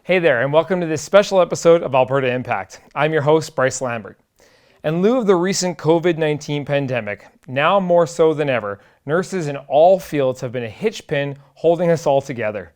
Hey there, and welcome to this special episode of Alberta Impact. I'm your host, Bryce Lambert. In lieu of the recent COVID-19 pandemic, now more so than ever, nurses in all fields have been a hitchpin holding us all together.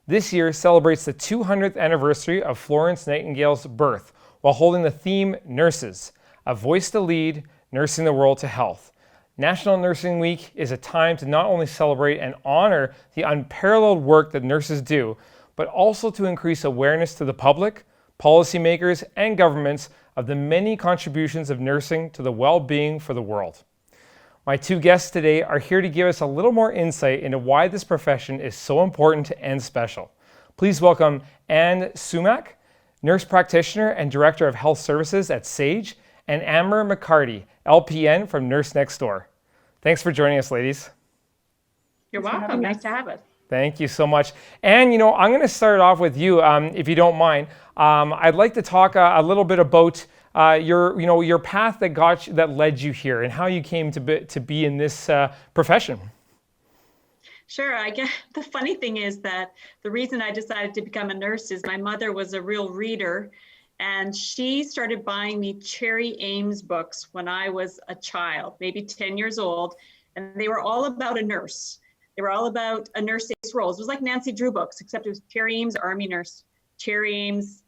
This year celebrates the 200th anniversary of Florence Nightingale's birth, while holding the theme Nurses, a voice to lead, nursing the world to health. National Nursing Week is a time to not only celebrate and honor the unparalleled work that nurses do, but also to increase awareness to the public, policymakers, and governments of the many contributions of nursing to the well-being for the world. My two guests today are here to give us a little more insight into why this profession is so important and special. Please welcome Anne Sumac, nurse practitioner and director of health services at SAGE, and Amber McCarty, LPN from Nurse Next Door. Thanks for joining us, ladies. You're welcome. Nice to have us. Thank you so much. And, I'm going to start off with you, if you don't mind. I'd like to talk a little bit about your path that led you here and how you came to be in this profession. Sure. I guess the funny thing is that the reason I decided to become a nurse is my mother was a real reader, and she started buying me Cherry Ames books when I was a child, maybe 10 years old, and they were all about a nurse. They were all about a nurse's roles. It was like Nancy Drew books, except it was Cherry Ames, Army nurse, Cherry Ames,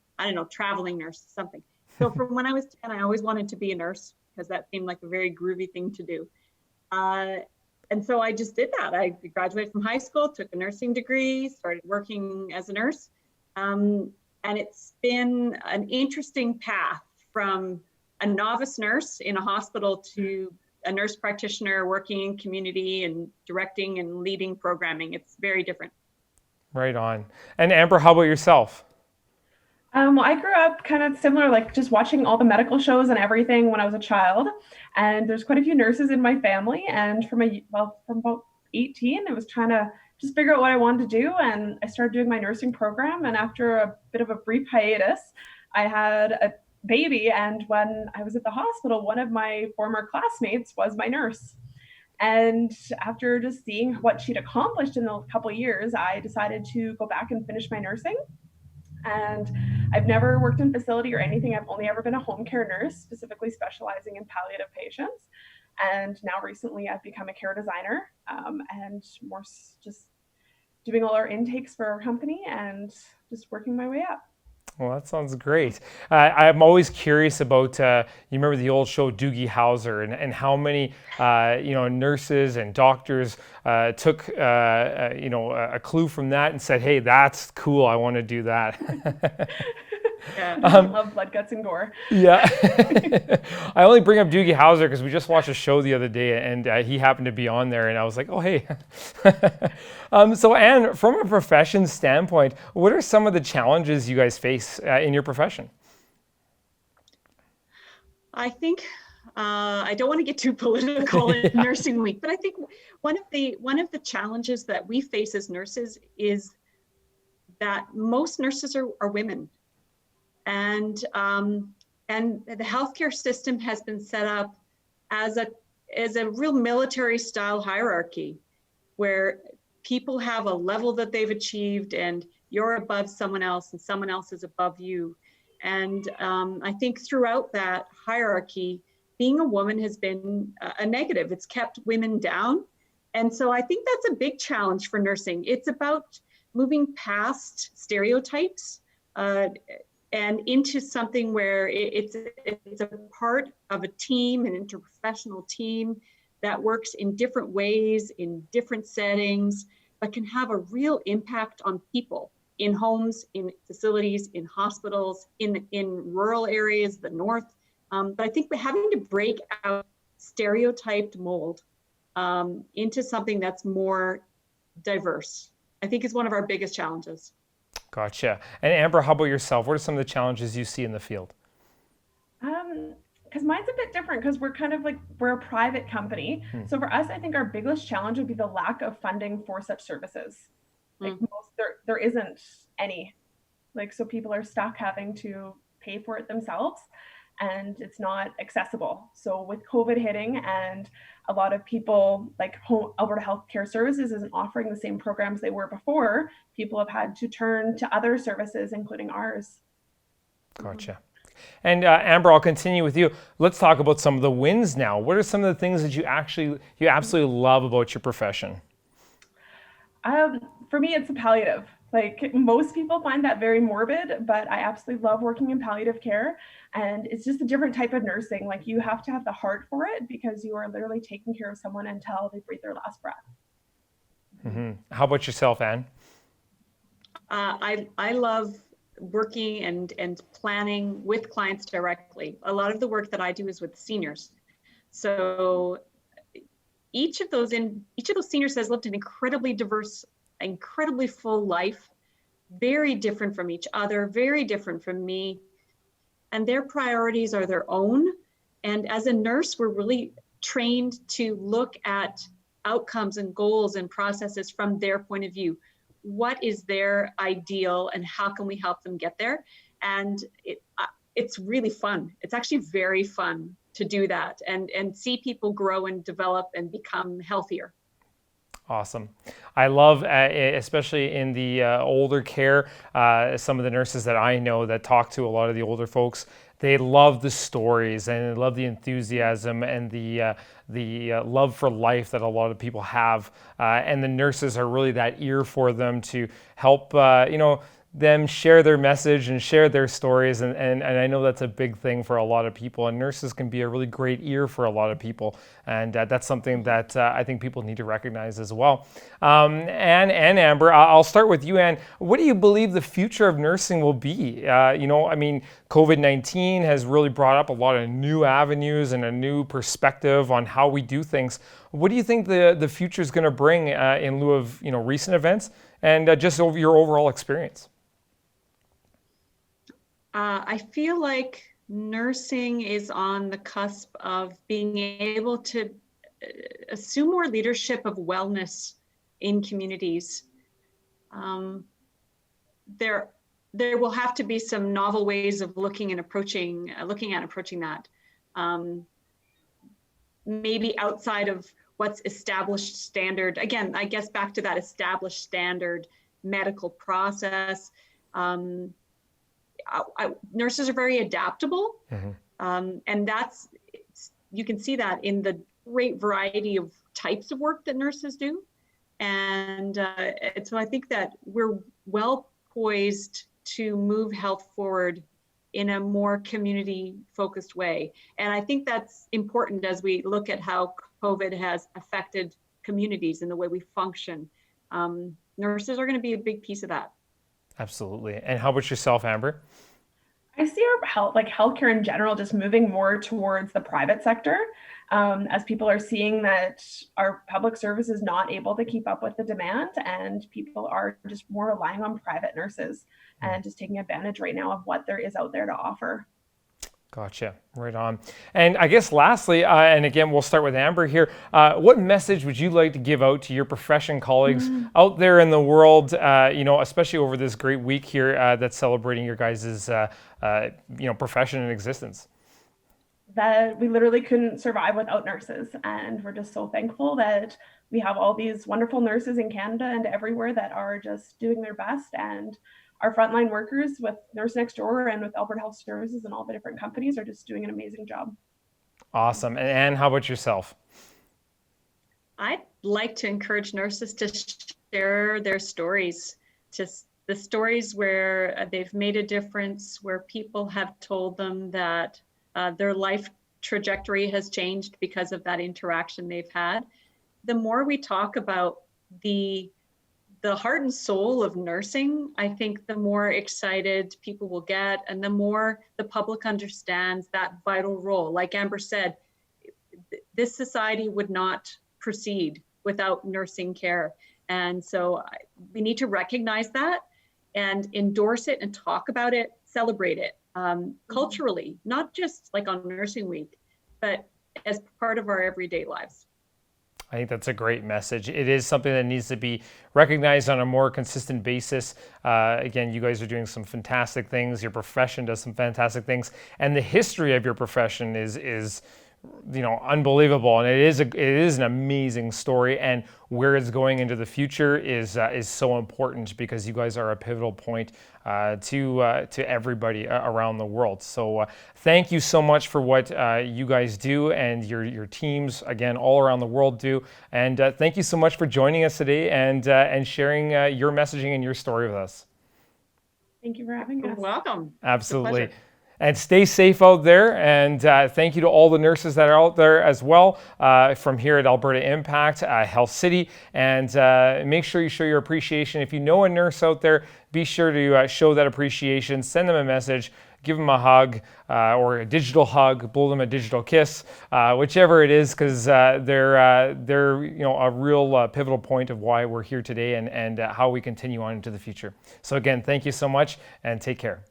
traveling nurse, something. So from when I was 10, I always wanted to be a nurse because that seemed like a very groovy thing to do. And so I just did that. I graduated from high school, took a nursing degree, started working as a nurse. And it's been an interesting path from a novice nurse in a hospital to a nurse practitioner working in community and directing and leading programming. It's very different. Right on. And Amber, how about yourself? Well, I grew up kind of similar, like just watching all the medical shows and everything when I was a child. And there's quite a few nurses in my family. And from about 18, I was trying to just figure out what I wanted to do. And I started doing my nursing program. And after a bit of a brief hiatus, I had a baby. And when I was at the hospital, one of my former classmates was my nurse. And after just seeing what she'd accomplished in those couple of years, I decided to go back and finish my nursing. And I've never worked in facility or anything. I've only ever been a home care nurse, specifically specializing in palliative patients. And now recently I've become a care designer and more just doing all our intakes for our company and just working my way up. Well, that sounds great. I'm always curious about, you remember the old show Doogie Howser and how many, nurses and doctors took, a clue from that and said, hey, that's cool. I want to do that. Yeah, I love blood, guts, and gore. Yeah. I only bring up Doogie Howser because we just watched a show the other day and he happened to be on there and I was like, oh, hey. So Anne, from a profession standpoint, what are some of the challenges you guys face in your profession? I think I don't want to get too political in Nursing Week, but I think one of the challenges that we face as nurses is that most nurses are women. And the healthcare system has been set up as a real military style hierarchy where people have a level that they've achieved and you're above someone else and someone else is above you. And I think throughout that hierarchy, being a woman has been a negative. It's kept women down. And so I think that's a big challenge for nursing. It's about moving past stereotypes and into something where it's a part of a team, an interprofessional team that works in different ways, in different settings, but can have a real impact on people in homes, in facilities, in hospitals, in rural areas, the north. But I think we're having to break out stereotyped mold into something that's more diverse, I think is one of our biggest challenges. Gotcha. And Amber, how about yourself? What are some of the challenges you see in the field? Because mine's a bit different because we're a private company. So for us, I think our biggest challenge would be the lack of funding for such services. There isn't any. So people are stuck having to pay for it themselves and it's not accessible. So with COVID hitting and a lot of people, like Alberta Healthcare Services isn't offering the same programs they were before. People have had to turn to other services, including ours. Gotcha. And Amber, I'll continue with you. Let's talk about some of the wins now. What are some of the things that you absolutely love about your profession? For me, it's the palliative. Like, most people find that very morbid, but I absolutely love working in palliative care. And it's just a different type of nursing. Like, you have to have the heart for it, because you are literally taking care of someone until they breathe their last breath. Mm-hmm. How about yourself, Anne? I love working and planning with clients directly. A lot of the work that I do is with seniors. So each of those seniors has lived an incredibly diverse, incredibly full life, very different from each other, very different from me. And their priorities are their own. And as a nurse, we're really trained to look at outcomes and goals and processes from their point of view. What is their ideal and how can we help them get there? And it's really fun. It's actually very fun to do that and see people grow and develop and become healthier. Awesome. I love, especially in the older care, some of the nurses that I know that talk to a lot of the older folks, they love the stories and they love the enthusiasm and the love for life that a lot of people have. And the nurses are really that ear for them to help, them share their message and share their stories. And I know that's a big thing for a lot of people. And nurses can be a really great ear for a lot of people. And that's something that I think people need to recognize as well. Anne and Amber, I'll start with you, Anne. What do you believe the future of nursing will be? COVID-19 has really brought up a lot of new avenues and a new perspective on how we do things. What do you think the future is going to bring in lieu of recent events and just over your overall experience? I feel like nursing is on the cusp of being able to assume more leadership of wellness in communities. There will have to be some novel ways of looking at approaching that. Maybe outside of what's established standard. Again, I guess back to that established standard medical process. Nurses are very adaptable, and you can see that in the great variety of types of work that nurses do. And so I think that we're well poised to move health forward in a more community-focused way. And I think that's important as we look at how COVID has affected communities and the way we function. Nurses are going to be a big piece of that. Absolutely. And how about yourself, Amber? I see our healthcare in general just moving more towards the private sector, as people are seeing that our public service is not able to keep up with the demand, and people are just more relying on private nurses and just taking advantage right now of what there is out there to offer. Gotcha. Right on. And I guess lastly, and again, we'll start with Amber here. What message would you like to give out to your profession colleagues out there in the world, especially over this great week here that's celebrating your guys' profession and existence? That we literally couldn't survive without nurses. And we're just so thankful that we have all these wonderful nurses in Canada and everywhere that are just doing their best. And our frontline workers with Nurse Next Door and with Alberta Health Services and all the different companies are just doing an amazing job. Awesome. And Anne, how about yourself? I'd like to encourage nurses to share their stories, just the stories where they've made a difference, where people have told them that their life trajectory has changed because of that interaction they've had. The more we talk about the heart and soul of nursing, I think the more excited people will get and the more the public understands that vital role. Like Amber said, this society would not proceed without nursing care. And so we need to recognize that and endorse it and talk about it, celebrate it culturally, not just like on Nursing Week, but as part of our everyday lives. I think that's a great message. It is something that needs to be recognized on a more consistent basis. Again, you guys are doing some fantastic things. Your profession does some fantastic things. And the history of your profession is unbelievable, and it is an amazing story, and where it's going into the future is so important, because you guys are a pivotal point to everybody around the world. So thank you so much for what you guys do, and your teams again all around the world do, and thank you so much for joining us today and sharing your messaging and your story with us. Thank you for having us. You're welcome. Absolutely. And stay safe out there. And thank you to all the nurses that are out there as well from here at Alberta Impact, Health City. And make sure you show your appreciation. If you know a nurse out there, be sure to show that appreciation. Send them a message. Give them a hug or a digital hug. Blow them a digital kiss, whichever it is, because they're a real pivotal point of why we're here today and how we continue on into the future. So again, thank you so much, and take care.